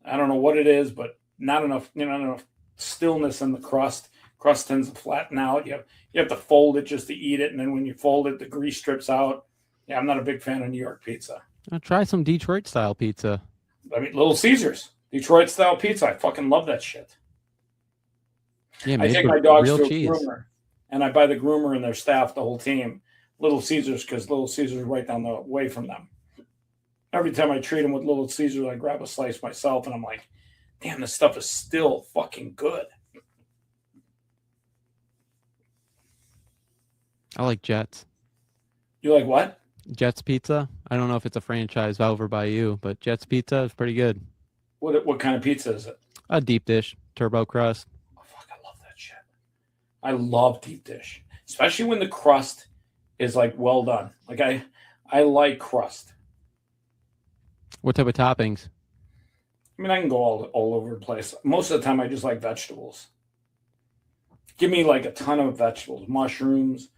I don't know what it is, but not enough stillness in the crust. Crust tends to flatten out. You have to fold it just to eat it, and then when you fold it, the grease strips out. Yeah, I'm not a big fan of New York pizza. I'll try some Detroit style pizza. I mean, Little Caesars, Detroit style pizza. I fucking love that shit. Yeah, I take my dogs to a groomer, and I buy the groomer and their staff, the whole team, Little Caesars, because Little Caesars is right down the way from them. Every time I treat them with Little Caesars, I grab a slice myself, and I'm like, damn, this stuff is still fucking good. I like Jets. You like what? Jets Pizza. I don't know if it's a franchise over by you, but Jets Pizza is pretty good. What kind of pizza is it? A deep dish, turbo crust. Oh, fuck, I love that shit. I love deep dish, especially when the crust is like well done. Like I like crust. What type of toppings? I mean, I can go all over the place. Most of the time, I just like vegetables. Give me like a ton of vegetables, mushrooms,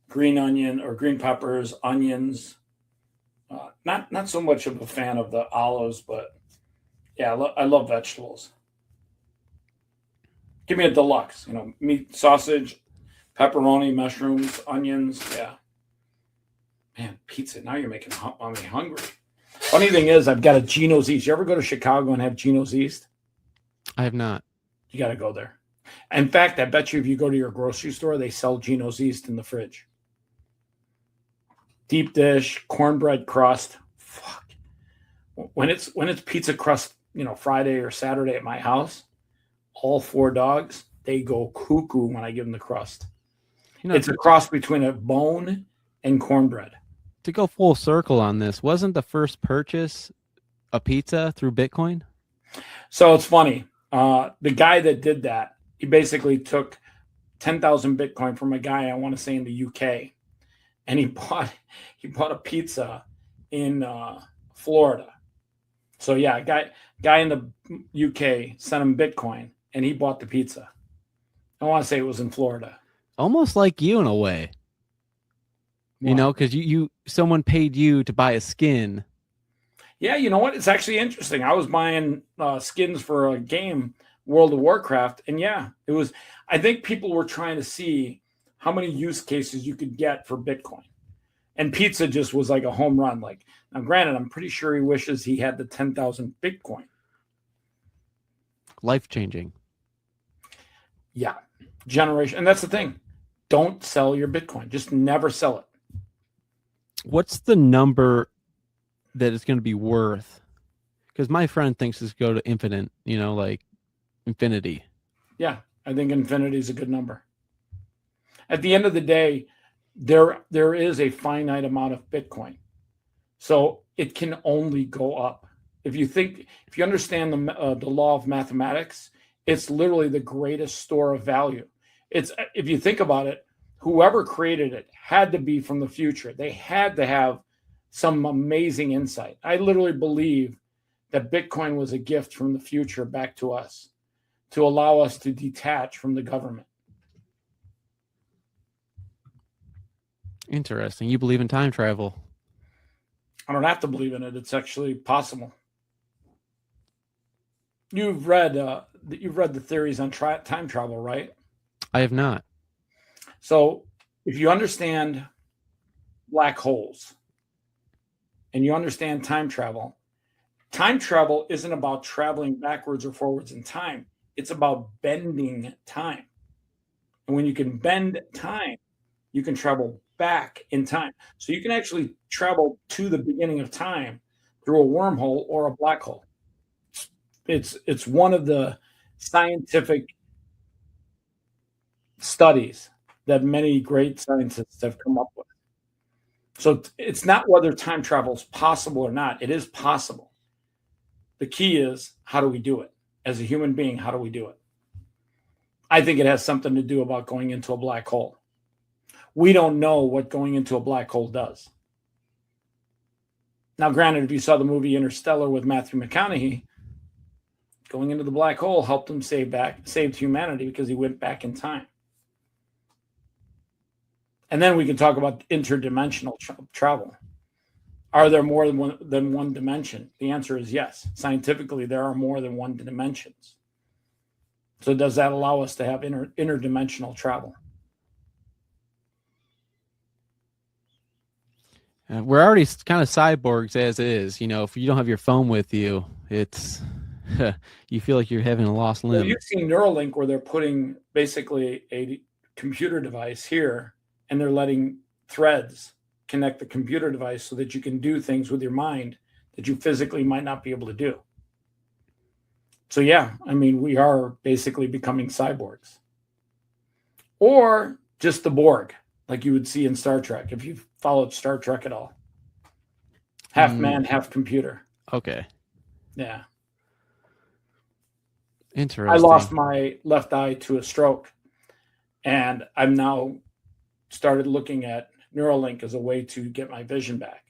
green onion or green peppers, onions. Not so much of a fan of the olives, but yeah, I love vegetables. Give me a deluxe, meat, sausage, pepperoni, mushrooms, onions. Yeah. Man, pizza. Now you're making me hungry. Funny thing is, I've got a Geno's East. You ever go to Chicago and have Geno's East? I have not. You got to go there. In fact, I bet you if you go to your grocery store, they sell Geno's East in the fridge. Deep dish, cornbread crust. Fuck. When it's pizza crust, Friday or Saturday at my house, all 4 dogs, they go cuckoo when I give them the crust. It's a cross between a bone and cornbread. To go full circle on this, wasn't the first purchase a pizza through Bitcoin? So it's funny. The guy that did that, he basically took 10,000 Bitcoin from a guy, I want to say in the UK, and he bought a pizza in Florida. So yeah, guy in the UK sent him Bitcoin, and he bought the pizza. I want to say it was in Florida. Almost like you in a way, you know, because someone paid you to buy a skin. Yeah, you know what? It's actually interesting. I was buying skins for a game, World of Warcraft, and yeah, it was. I think people were trying to see how many use cases you could get for Bitcoin, and pizza just was like a home run. Like, now, granted, I'm pretty sure he wishes he had the 10,000 Bitcoin. Life changing. Yeah, generation, and that's the thing. Don't sell your Bitcoin. Just never sell it. What's the number that it's going to be worth? Because my friend thinks it's go to infinite, you know, like infinity. Yeah, I think infinity is a good number. At the end of the day, there is a finite amount of Bitcoin, so it can only go up. If you understand the law of mathematics, it's literally the greatest store of value. If you think about it, whoever created it had to be from the future. They had to have some amazing insight. I literally believe that Bitcoin was a gift from the future back to us to allow us to detach from the government. Interesting. You believe in time travel? I don't have to believe in it. It's actually possible. You've read the theories on time travel, right? I have not. So if you understand black holes and you understand time travel isn't about traveling backwards or forwards in time. It's about bending time. And when you can bend time, you can travel back in time. So you can actually travel to the beginning of time through a wormhole or a black hole. It's one of the scientific studies that many great scientists have come up with. So it's not whether time travel is possible or not. It is possible. The key is, how do we do it? As a human being, how do we do it? I think it has something to do about going into a black hole. We don't know what going into a black hole does. Now, granted, if you saw the movie Interstellar with Matthew McConaughey, going into the black hole helped him saved humanity because he went back in time. And then we can talk about interdimensional travel. Are there more than one dimension? The answer is yes. Scientifically, there are more than one dimensions. So does that allow us to have interdimensional travel? We're already kind of cyborgs as is. You know, if you don't have your phone with you, it's you feel like you're having a lost limb. Well, you've seen Neuralink where they're putting basically a computer device here, and they're letting threads connect the computer device so that you can do things with your mind that you physically might not be able to do. So yeah, I mean, we are basically becoming cyborgs. Or just the Borg, like you would see in Star Trek, if you've followed Star Trek at all. Half man, half computer. Okay. Yeah. Interesting. I lost my left eye to a stroke, and I'm now started looking at Neuralink as a way to get my vision back.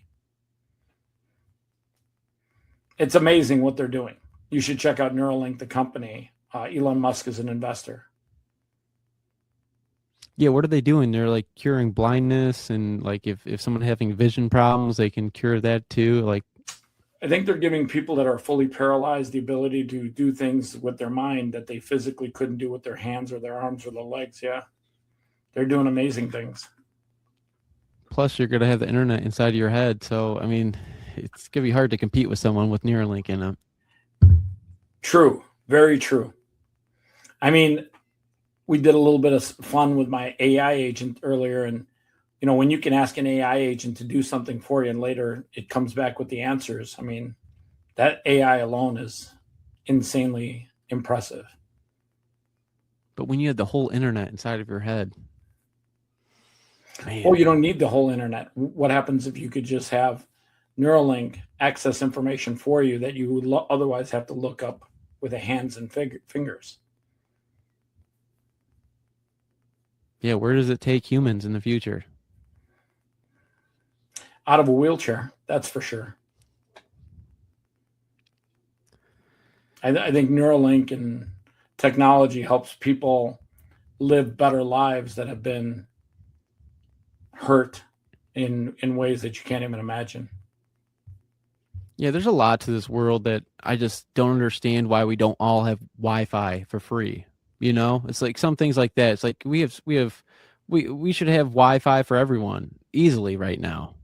It's amazing what they're doing. You should check out Neuralink, the company. Elon Musk is an investor. Yeah, what are they doing? They're like curing blindness, and like if someone having vision problems, they can cure that too. Like, I think they're giving people that are fully paralyzed the ability to do things with their mind that they physically couldn't do with their hands or their arms or their legs. Yeah. They're doing amazing things. plus you're gonna have the internet inside of your head, so I mean, it's gonna be hard to compete with someone with Neuralink in them. True. Very true. I mean, we did a little bit of fun with my AI agent earlier, and you know, when you can ask an AI agent to do something for you and later it comes back with the answers, I mean, that AI alone is insanely impressive. But when you had the whole internet inside of your head, man. Well, you don't need the whole internet. What happens if you could just have Neuralink access information for you that you would otherwise have to look up with the hands and fingers. Yeah, where does it take humans in the future? Out of a wheelchair, that's for sure. I think Neuralink and technology helps people live better lives that have been hurt in ways that you can't even imagine. Yeah, there's a lot to this world that I just don't understand why we don't all have Wi-Fi for free. You know, it's like some things like that. It's like we should have Wi-Fi for everyone easily right now.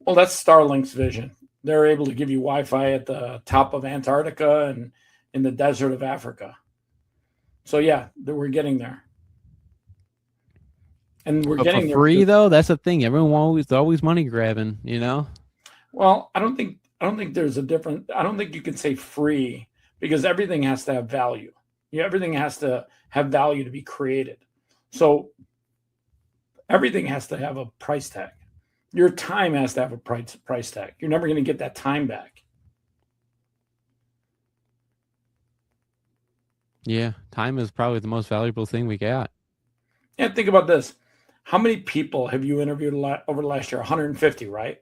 Well, that's Starlink's vision. They're able to give you Wi-Fi at the top of Antarctica and in the desert of Africa. So yeah, we're getting there. And we're getting for there free though. That's the thing. Everyone always money grabbing, you know? Well, I don't think there's a different, I don't think you can say free, because everything has to have value. Yeah, everything has to have value to be created. So everything has to have a price tag. Your time has to have a price tag. You're never going to get that time back. Yeah, time is probably the most valuable thing we got. Yeah, think about this. How many people have you interviewed over the last year? 150, right?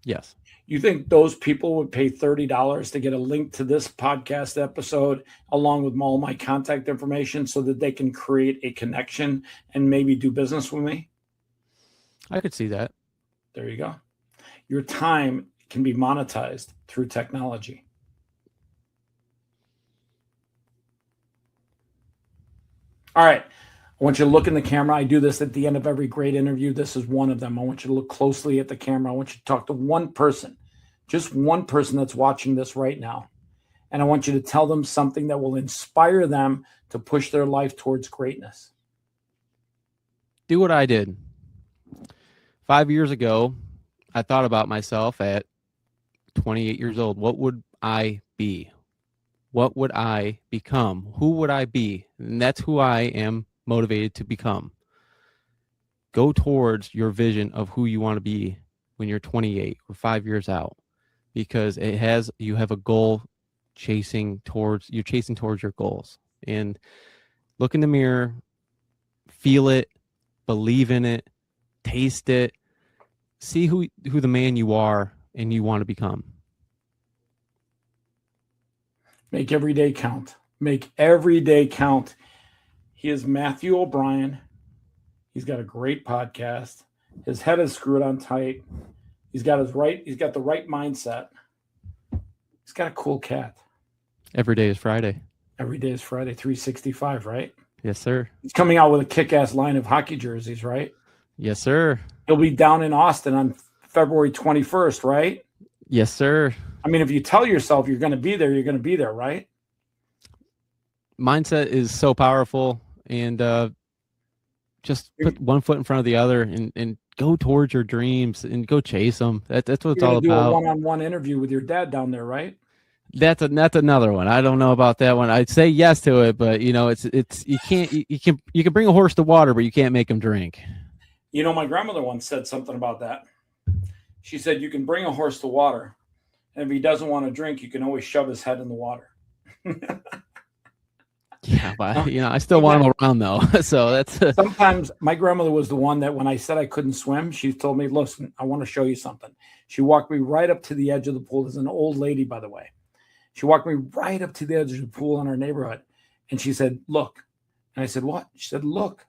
Yes. You think those people would pay $30 to get a link to this podcast episode along with all my contact information so that they can create a connection and maybe do business with me? I could see that. There you go. Your time can be monetized through technology. All right. I want you to look in the camera. I do this at the end of every great interview. This is one of them. I want you to look closely at the camera. I want you to talk to one person, just one person that's watching this right now. And I want you to tell them something that will inspire them to push their life towards greatness. Do what I did. 5 years ago, I thought about myself at 28 years old. What would I be? What would I become? Who would I be? And that's who I am motivated to become. Go towards your vision of who you want to be when you're 28 or 5 years out, because you have a goal chasing towards your goals. And look in the mirror, feel it, believe in it, taste it, see who the man you are and you want to become. Make every day count. Make every day count. He is Matthew O'Brien. He's got a great podcast. His head is screwed on tight. He's got the right mindset. He's got a cool cat. Every day is Friday. Every day is Friday, 365, right? Yes, sir. He's coming out with a kick-ass line of hockey jerseys, right? Yes, sir. He'll be down in Austin on February 21st, right? Yes, sir. I mean, if you tell yourself you're going to be there, you're going to be there, right? Mindset is so powerful, and just put one foot in front of the other and go towards your dreams and go chase them. That's what it's all about. Do a one-on-one interview with your dad down there, right? That's another one. I don't know about that one. I'd say yes to it, but it's you can bring a horse to water, but you can't make him drink. You know, my grandmother once said something about that. She said, you can bring a horse to water, and if he doesn't want to drink, you can always shove his head in the water. Yeah, but I still want him around though. So that's sometimes my grandmother was the one that when I said I couldn't swim, she told me, listen, I want to show you something. She walked me right up to the edge of the pool. There's an old lady, by the way. She walked me right up to the edge of the pool in our neighborhood. And she said, look. And I said, what? She said, look.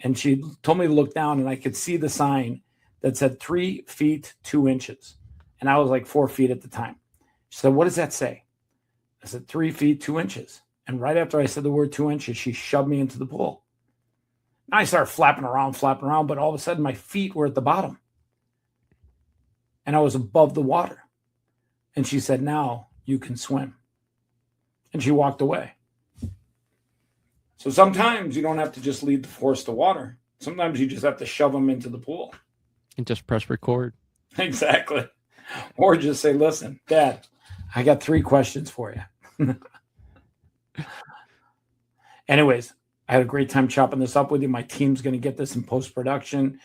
And she told me to look down, and I could see the sign that said 3 feet 2 inches. And I was like 4 feet at the time. She said, what does that say? I said, 3 feet 2 inches. And right after I said the word 2 inches, she shoved me into the pool. And I started flapping around, but all of a sudden my feet were at the bottom. And I was above the water. And she said, now you can swim. And she walked away. So sometimes you don't have to just lead the horse to water. Sometimes you just have to shove them into the pool. And just press record. Exactly. Or just say, listen, Dad, I got 3 questions for you. Anyways, I had a great time chopping this up with you. My team's going to get this in post-production.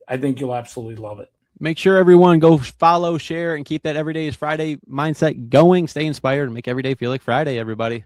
I think you'll absolutely love it. Make sure everyone go follow, share, and keep that Every Day is Friday mindset going. Stay inspired and make every day feel like Friday, everybody.